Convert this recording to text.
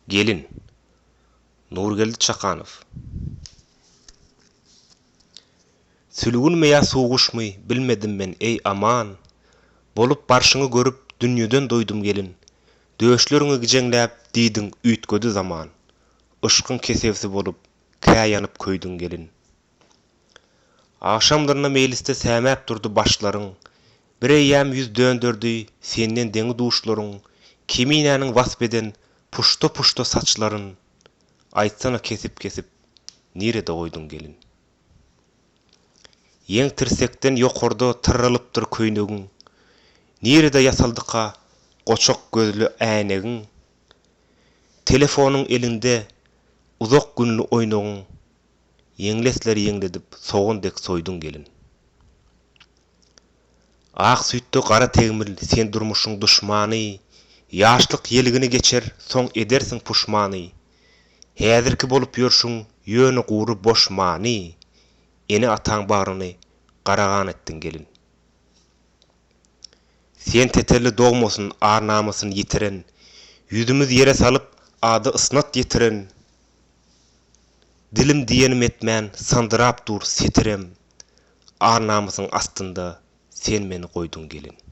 Gelin. Nurgeldi Çakanov. Sülgünme ya suğuşmy, bilmedim men ey aman. Bolup barşyňy görüp dünýeden doýdum gelin. Döşleriňi gijeňläp diýdiň üýtgedi zaman. Işkyň kesebsi bolup käýanyp köýdüň gelin. Akşamlaryna mejliste sämäp durdy başlaryň. Bir eýýäm ýüz döndürdi senden deňi duşlaryň. Kiminäniň wasbeden puşto saçlaryn. Aýtsana kesip nirede goýduň gelin. Ýeň tirsekden ýokarda tyrrylypdyr köýnegiň. Nirede ýasaldyka goçak gözlü änegiň. Telefonyň elinde uzak günlü oýnagyň. Ýeňlesler ýeňledip sogundek soýduň gelin. Ak süýtde gara tegmil sen durmuşyň duşmany. Ýaşlyk ýeligini geçer soň edersiň puşmany. Häzirki bolup ýörşüň ýöni gury boş many. Eni ataň baryny garagan etdiň gelin. Sen teterli dogmasyn arnamasyn ýitiren, ýüzümüz ýere salyp ady ysnat ýetiren. Dilim diýenim etmän sandyrap dur setirem. Arnamysyň astynda sen meni goýduň gelin.